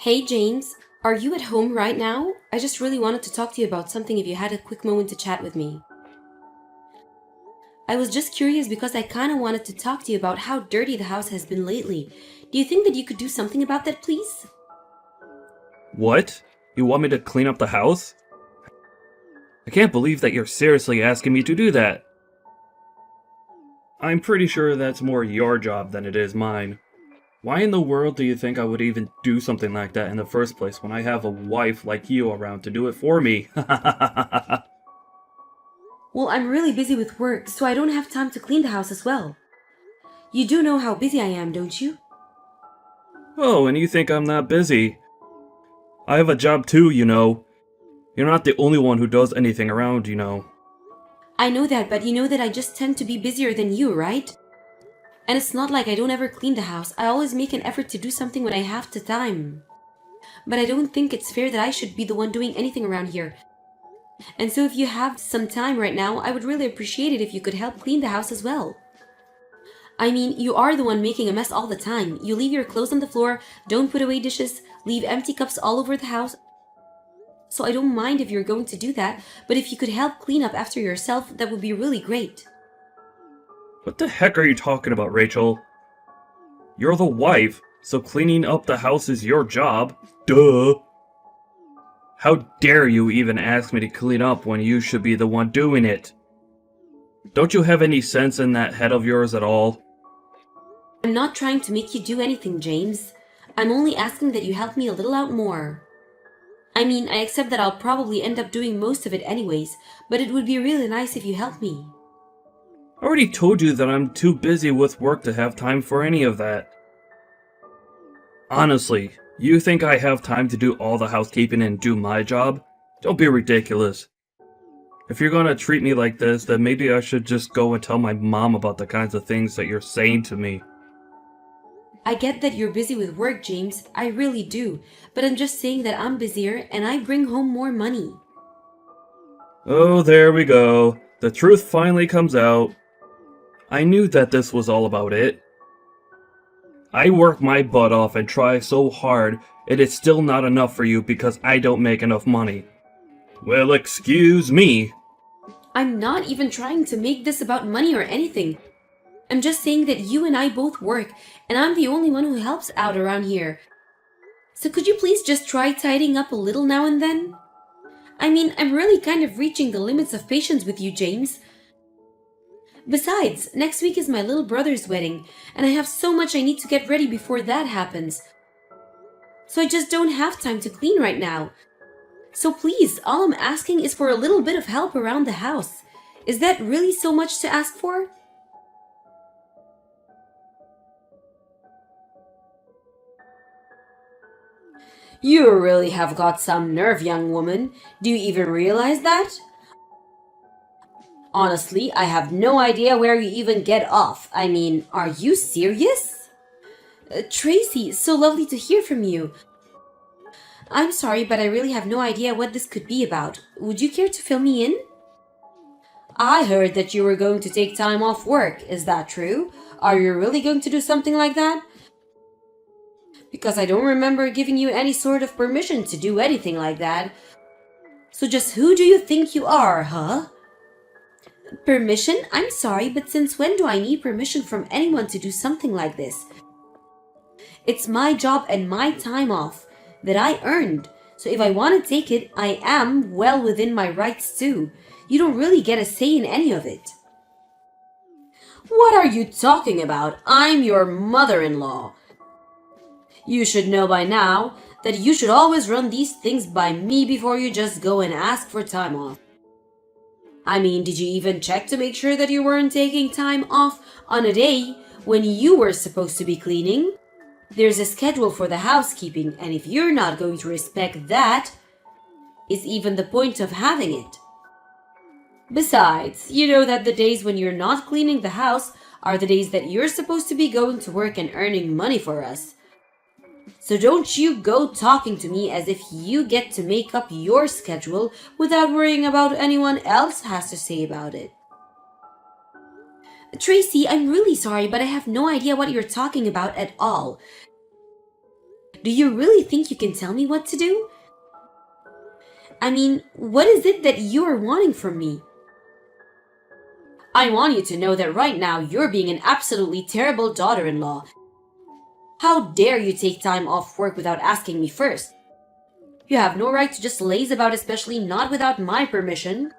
Hey James, are you at home right now? I just really wanted to talk to you about something if you had a quick moment to chat with me. I was just curious because I kind of wanted to talk to you about how dirty the house has been lately. Do you think that you could do something about that, please? What? You want me to clean up the house? I can't believe that you're seriously asking me to do that. I'm pretty sure that's more your job than it is mine. Why in the world do you think I would even do something like that in the first place when I have a wife like you around to do it for me? Well, I'm really busy with work, so I don't have time to clean the house as well. You do know how busy I am, don't you? Oh, and you think I'm not busy? I have a job too, you know. You're not the only one who does anything around, you know. I know that, but you know that I just tend to be busier than you, right? And it's not like I don't ever clean the house. I always make an effort to do something when I have the time. But I don't think it's fair that I should be the one doing anything around here. And so if you have some time right now, I would really appreciate it if you could help clean the house as well. I mean, you are the one making a mess all the time. You leave your clothes on the floor, don't put away dishes, leave empty cups all over the house. So I don't mind if you're going to do that, but if you could help clean up after yourself, that would be really great. What the heck are you talking about, Rachel? You're the wife, so cleaning up the house is your job. Duh! How dare you even ask me to clean up when you should be the one doing it? Don't you have any sense in that head of yours at all? I'm not trying to make you do anything, James. I'm only asking that you help me a little out more. I mean, I accept that I'll probably end up doing most of it anyways, but it would be really nice if you helped me. I already told you that I'm too busy with work to have time for any of that. Honestly, you think I have time to do all the housekeeping and do my job? Don't be ridiculous. If you're gonna treat me like this, then maybe I should just go and tell my mom about the kinds of things that you're saying to me. I get that you're busy with work, James. I really do. But I'm just saying that I'm busier and I bring home more money. Oh, there we go. The truth finally comes out. I knew that this was all about it. I work my butt off and try so hard, and it's still not enough for you because I don't make enough money. Well, excuse me. I'm not even trying to make this about money or anything. I'm just saying that you and I both work, and I'm the only one who helps out around here. So could you please just try tidying up a little now and then? I mean, I'm really kind of reaching the limits of patience with you, James. Besides, next week is my little brother's wedding, and I have so much I need to get ready before that happens. So I just don't have time to clean right now. So please, all I'm asking is for a little bit of help around the house. Is that really so much to ask for? You really have got some nerve, young woman. Do you even realize that? Honestly, I have no idea where you even get off. I mean, are you serious? Tracy, so lovely to hear from you. I'm sorry, but I really have no idea what this could be about. Would you care to fill me in? I heard that you were going to take time off work. Is that true? Are you really going to do something like that? Because I don't remember giving you any sort of permission to do anything like that. So just who do you think you are, huh? Permission? I'm sorry, but since when do I need permission from anyone to do something like this? It's my job and my time off that I earned. So if I want to take it, I am well within my rights too. You don't really get a say in any of it. What are you talking about? I'm your mother-in-law. You should know by now that you should always run these things by me before you just go and ask for time off. I mean, did you even check to make sure that you weren't taking time off on a day when you were supposed to be cleaning? There's a schedule for the housekeeping, and if you're not going to respect that, is even the point of having it? Besides, you know that the days when you're not cleaning the house are the days that you're supposed to be going to work and earning money for us. So don't you go talking to me as if you get to make up your schedule without worrying about what anyone else has to say about it. Tracy, I'm really sorry, but I have no idea what you're talking about at all. Do you really think you can tell me what to do? I mean, what is it that you are wanting from me? I want you to know that right now you're being an absolutely terrible daughter-in-law. How dare you take time off work without asking me first? You have no right to just laze about, especially not without my permission.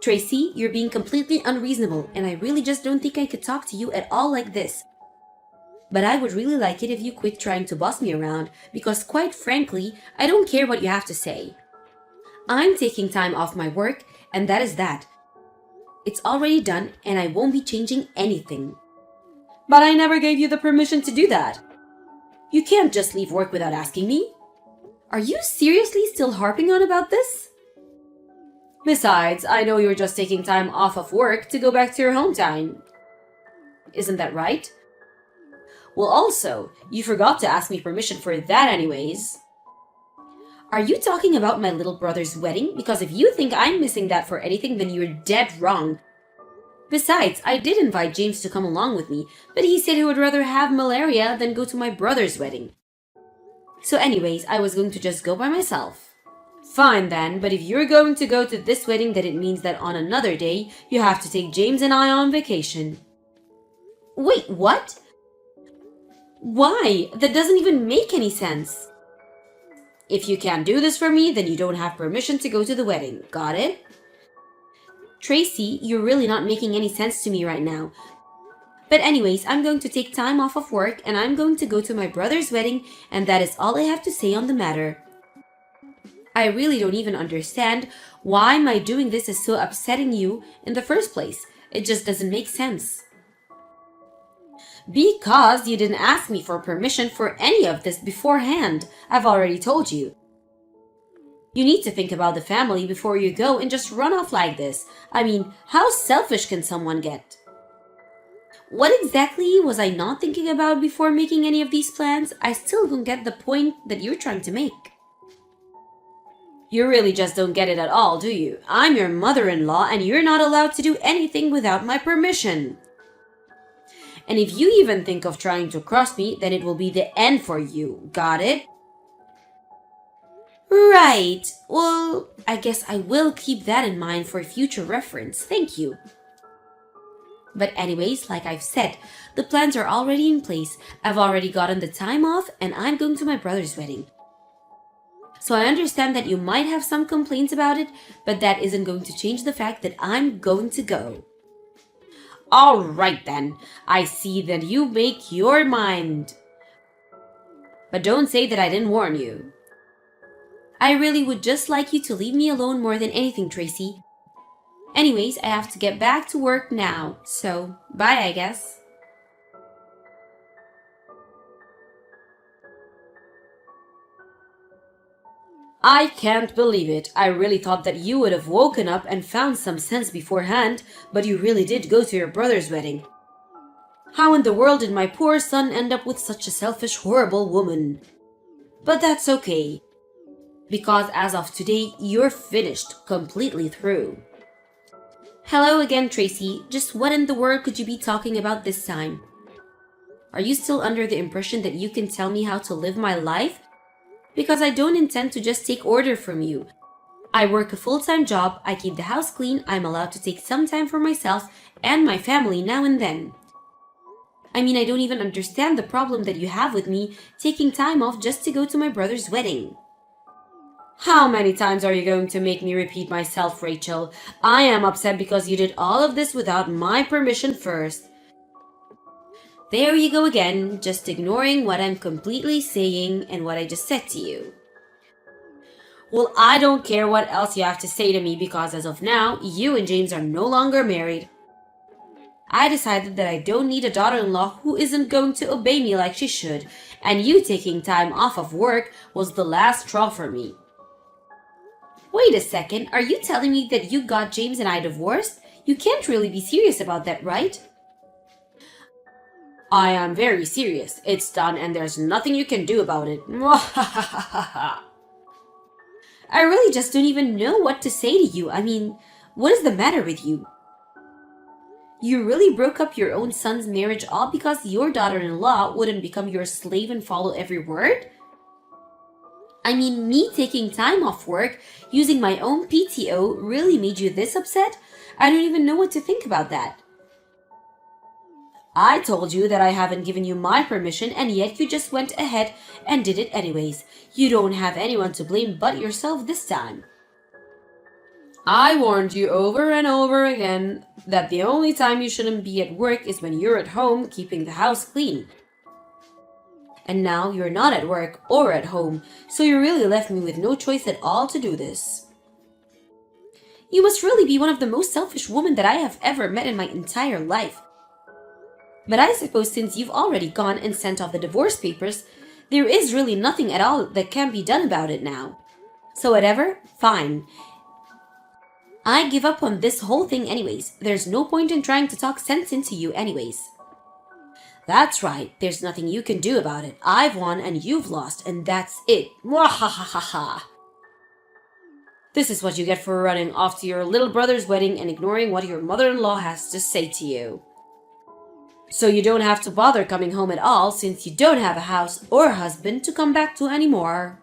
Tracy, you're being completely unreasonable, and I really just don't think I could talk to you at all like this. But I would really like it if you quit trying to boss me around, because quite frankly, I don't care what you have to say. I'm taking time off my work, and that is that. It's already done, and I won't be changing anything. But I never gave you the permission to do that. You can't just leave work without asking me. Are you seriously still harping on about this? Besides, I know you're just taking time off of work to go back to your hometown. Isn't that right? Well, also, you forgot to ask me permission for that anyways. Are you talking about my little brother's wedding? Because if you think I'm missing that for anything, then you're dead wrong. Besides, I did invite James to come along with me, but he said he would rather have malaria than go to my brother's wedding. So anyways, I was going to just go by myself. Fine then, but if you're going to go to this wedding, then it means that on another day, you have to take James and I on vacation. Wait, what? Why? That doesn't even make any sense. If you can't do this for me, then you don't have permission to go to the wedding. Got it? Tracy, you're really not making any sense to me right now. But anyways, I'm going to take time off of work and I'm going to go to my brother's wedding, and that is all I have to say on the matter. I really don't even understand why my doing this is so upsetting you in the first place. It just doesn't make sense. Because you didn't ask me for permission for any of this beforehand. I've already told you. You need to think about the family before you go and just run off like this. I mean, how selfish can someone get? What exactly was I not thinking about before making any of these plans? I still don't get the point that you're trying to make. You really just don't get it at all, do you? I'm your mother-in-law and you're not allowed to do anything without my permission. And if you even think of trying to cross me, then it will be the end for you. Got it? Right. Well, I guess I will keep that in mind for future reference. Thank you. But anyways, like I've said, the plans are already in place. I've already gotten the time off and I'm going to my brother's wedding. So I understand that you might have some complaints about it, but that isn't going to change the fact that I'm going to go. Alright then, I see that you make your mind. But don't say that I didn't warn you. I really would just like you to leave me alone more than anything, Tracy. Anyways, I have to get back to work now, so bye, I guess. I can't believe it. I really thought that you would have woken up and found some sense beforehand, but you really did go to your brother's wedding. How in the world did my poor son end up with such a selfish, horrible woman? But that's okay, because as of today, you're finished, completely through. Hello again, Tracy. Just what in the world could you be talking about this time? Are you still under the impression that you can tell me how to live my life? Because I don't intend to just take order from you. I work a full-time job, I keep the house clean, I'm allowed to take some time for myself and my family now and then. I mean, I don't even understand the problem that you have with me taking time off just to go to my brother's wedding. How many times are you going to make me repeat myself, Rachel? I am upset because you did all of this without my permission first. There you go again, just ignoring what I'm completely saying and what I just said to you. Well, I don't care what else you have to say to me because as of now, you and James are no longer married. I decided that I don't need a daughter-in-law who isn't going to obey me like she should, and you taking time off of work was the last straw for me. Wait a second, are you telling me that you got James and I divorced? You can't really be serious about that, right? I am very serious. It's done and there's nothing you can do about it. I really just don't even know what to say to you. I mean, what is the matter with you? You really broke up your own son's marriage all because your daughter-in-law wouldn't become your slave and follow every word? I mean, me taking time off work, using my own PTO, really made you this upset? I don't even know what to think about that. I told you that I haven't given you my permission, and yet you just went ahead and did it anyways. You don't have anyone to blame but yourself this time. I warned you over and over again that the only time you shouldn't be at work is when you're at home keeping the house clean. And now you're not at work or at home, so you really left me with no choice at all to do this. You must really be one of the most selfish women that I have ever met in my entire life. But I suppose since you've already gone and sent off the divorce papers, there is really nothing at all that can be done about it now. So whatever, fine. I give up on this whole thing anyways. There's no point in trying to talk sense into you anyways. That's right, there's nothing you can do about it. I've won and you've lost, and that's it. Mwahahaha. This is what you get for running off to your little brother's wedding and ignoring what your mother-in-law has to say to you. So you don't have to bother coming home at all since you don't have a house or husband to come back to anymore.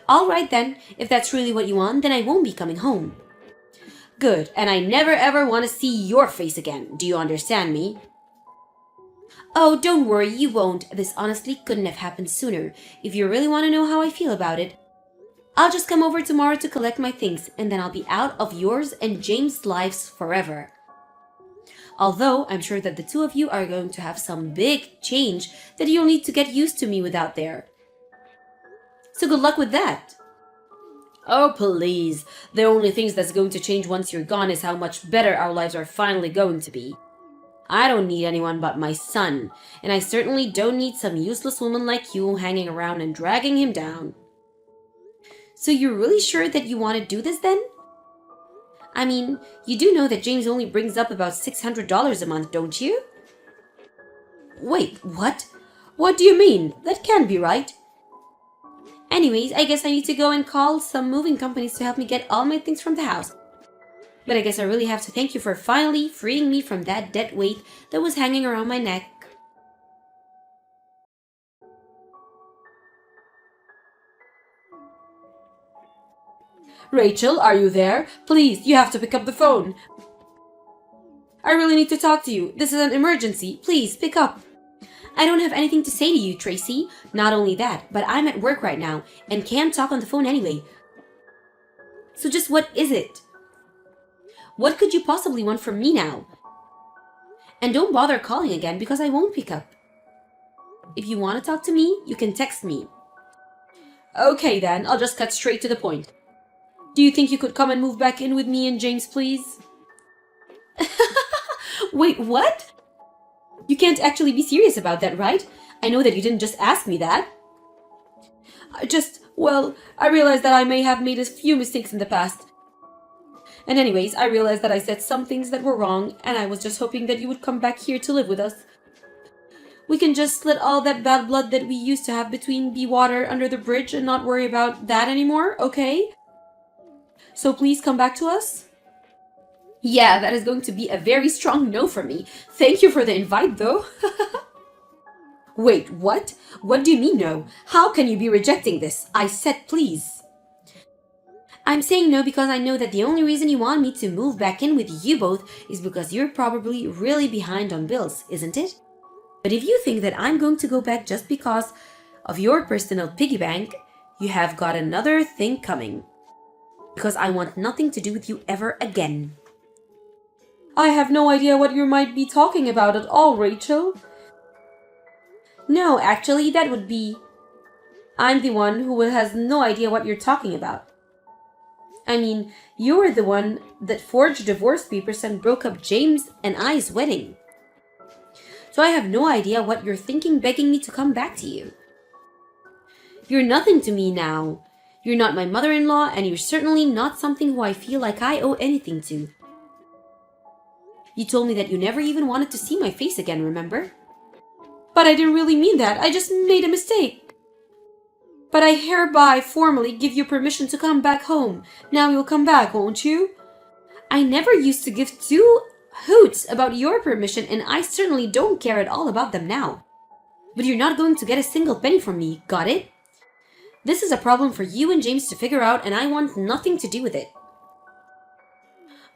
Alright then, if that's really what you want, then I won't be coming home. Good, and I never ever want to see your face again. Do you understand me? Oh, don't worry, you won't. This honestly couldn't have happened sooner. If you really want to know how I feel about it, I'll just come over tomorrow to collect my things, and then I'll be out of yours and James' lives forever. Although I'm sure that the two of you are going to have some big change that you'll need to get used to me without there. So good luck with that. Oh, please. The only things that's going to change once you're gone is how much better our lives are finally going to be. I don't need anyone but my son, and I certainly don't need some useless woman like you hanging around and dragging him down. So you're really sure that you want to do this then? I mean, you do know that James only brings up about $600 a month, don't you? Wait, what? What do you mean? That can't be right. Anyways, I guess I need to go and call some moving companies to help me get all my things from the house. But I guess I really have to thank you for finally freeing me from that dead weight that was hanging around my neck. Rachel, are you there? Please, you have to pick up the phone. I really need to talk to you. This is an emergency. Please, pick up. I don't have anything to say to you, Tracy. Not only that, but I'm at work right now and can't talk on the phone anyway. So just what is it? What could you possibly want from me now? And don't bother calling again because I won't pick up. If you want to talk to me, you can text me. Okay then, I'll just cut straight to the point. Do you think you could come and move back in with me and James, please? Wait, what? You can't actually be serious about that, right? I know that you didn't just ask me that. I realized that I may have made a few mistakes in the past. And anyways, I realized that I said some things that were wrong, and I was just hoping that you would come back here to live with us. We can just let all that bad blood that we used to have between be water under the bridge and not worry about that anymore, okay? So please come back to us? Yeah, that is going to be a very strong no from me. Thank you for the invite, though. Wait, what? What do you mean no? How can you be rejecting this? I said please. I'm saying no because I know that the only reason you want me to move back in with you both is because you're probably really behind on bills, isn't it? But if you think that I'm going to go back just because of your personal piggy bank, you have got another thing coming. Because I want nothing to do with you ever again. I have no idea what you might be talking about at all, Rachel. No, actually, that would be... I'm the one who has no idea what you're talking about. I mean, you were the one that forged divorce papers and broke up James and I's wedding. So I have no idea what you're thinking begging me to come back to you. You're nothing to me now. You're not my mother-in-law, and you're certainly not something who I feel like I owe anything to. You told me that you never even wanted to see my face again, remember? But I didn't really mean that. I just made a mistake. But I hereby formally give you permission to come back home. Now you'll come back, won't you? I never used to give two hoots about your permission, and I certainly don't care at all about them now. But you're not going to get a single penny from me, got it? This is a problem for you and James to figure out, and I want nothing to do with it.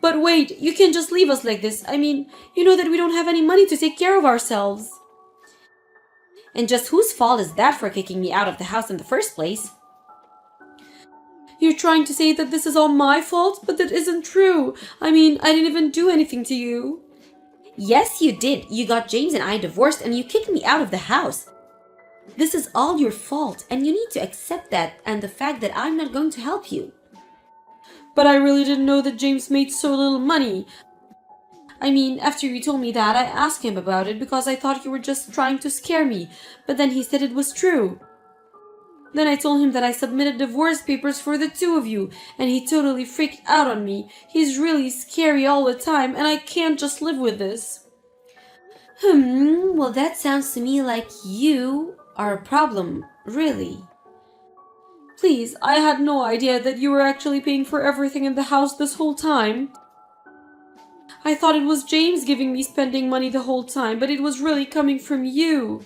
But wait, you can't just leave us like this. I mean, you know that we don't have any money to take care of ourselves. And just whose fault is that for kicking me out of the house in the first place? You're trying to say that this is all my fault, but that isn't true. I mean, I didn't even do anything to you. Yes, you did. You got James and I divorced and you kicked me out of the house. This is all your fault, and you need to accept that and the fact that I'm not going to help you. But I really didn't know that James made so little money. I mean, after you told me that, I asked him about it because I thought you were just trying to scare me, but then he said it was true. Then I told him that I submitted divorce papers for the two of you, and he totally freaked out on me. He's really scary all the time, and I can't just live with this. Well, that sounds to me like you are a problem, really. Please, I had no idea that you were actually paying for everything in the house this whole time. I thought it was James giving me spending money the whole time, but it was really coming from you.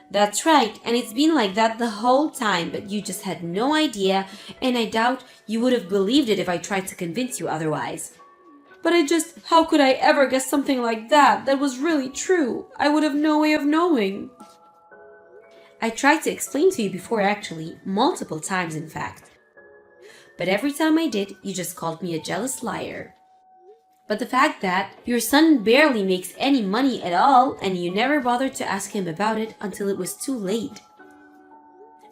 That's right, and it's been like that the whole time, but you just had no idea, and I doubt you would have believed it if I tried to convince you otherwise. But how could I ever guess something like that? That was really true. I would have no way of knowing. I tried to explain to you before, actually, multiple times in fact. But every time I did, you just called me a jealous liar. But the fact that your son barely makes any money at all and you never bothered to ask him about it until it was too late.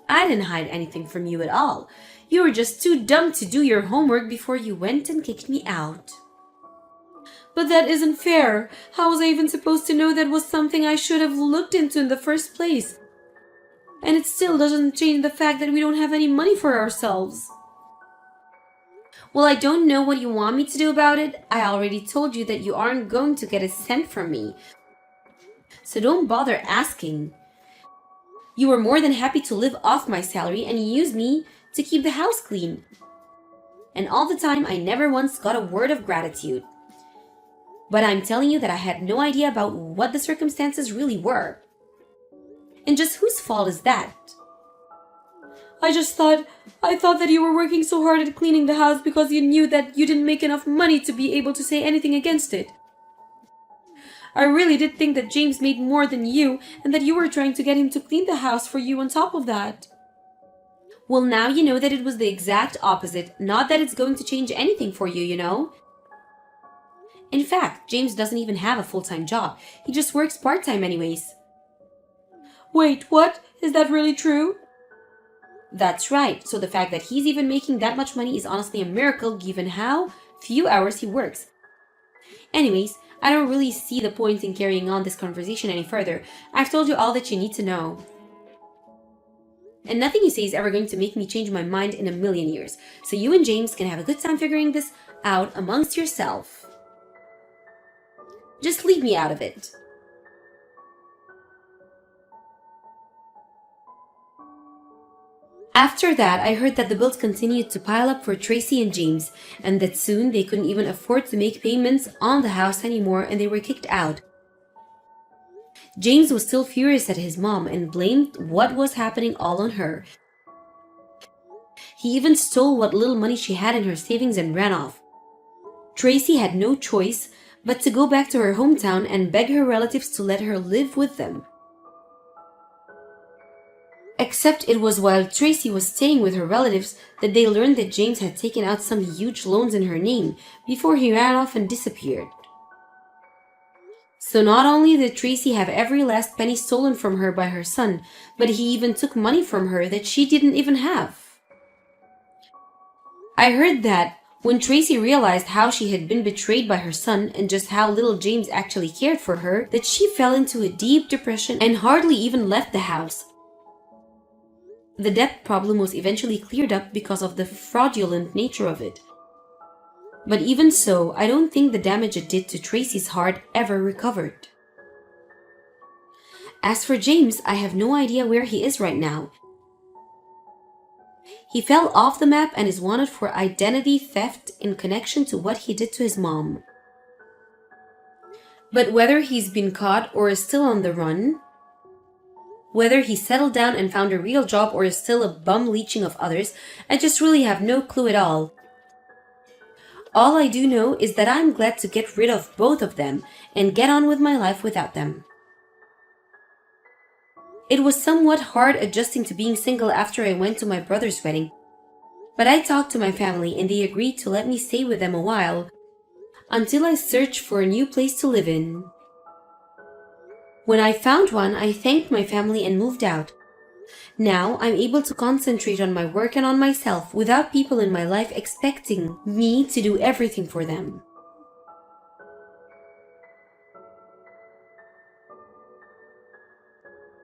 I didn't hide anything from you at all. You were just too dumb to do your homework before you went and kicked me out. But that isn't fair. How was I even supposed to know that was something I should have looked into in the first place? And it still doesn't change the fact that we don't have any money for ourselves. Well, I don't know what you want me to do about it. I already told you that you aren't going to get a cent from me. So don't bother asking. You were more than happy to live off my salary and use me to keep the house clean. And all the time, I never once got a word of gratitude. But I'm telling you that I had no idea about what the circumstances really were. And just whose fault is that? I thought that you were working so hard at cleaning the house because you knew that you didn't make enough money to be able to say anything against it. I really did think that James made more than you and that you were trying to get him to clean the house for you on top of that. Well, now you know that it was the exact opposite, not that it's going to change anything for you, you know? In fact, James doesn't even have a full-time job. He just works part-time anyways. Wait, what? Is that really true? That's right. So the fact that he's even making that much money is honestly a miracle given how few hours he works. Anyways, I don't really see the point in carrying on this conversation any further. I've told you all that you need to know. And nothing you say is ever going to make me change my mind in a million years. So you and James can have a good time figuring this out amongst yourself. Just leave me out of it. After that, I heard that the bills continued to pile up for Tracy and James, and that soon they couldn't even afford to make payments on the house anymore and they were kicked out. James was still furious at his mom and blamed what was happening all on her. He even stole what little money she had in her savings and ran off. Tracy had no choice but to go back to her hometown and beg her relatives to let her live with them. Except it was while Tracy was staying with her relatives that they learned that James had taken out some huge loans in her name before he ran off and disappeared. So not only did Tracy have every last penny stolen from her by her son, but he even took money from her that she didn't even have. I heard that when Tracy realized how she had been betrayed by her son and just how little James actually cared for her, that she fell into a deep depression and hardly even left the house. The debt problem was eventually cleared up because of the fraudulent nature of it. But even so, I don't think the damage it did to Tracy's heart ever recovered. As for James, I have no idea where he is right now. He fell off the map and is wanted for identity theft in connection to what he did to his mom. But whether he's been caught or is still on the run, whether he settled down and found a real job or is still a bum leeching of others, I just really have no clue at all. All I do know is that I'm glad to get rid of both of them and get on with my life without them. It was somewhat hard adjusting to being single after I went to my brother's wedding, but I talked to my family and they agreed to let me stay with them a while until I searched for a new place to live in. When I found one, I thanked my family and moved out. Now I'm able to concentrate on my work and on myself without people in my life expecting me to do everything for them.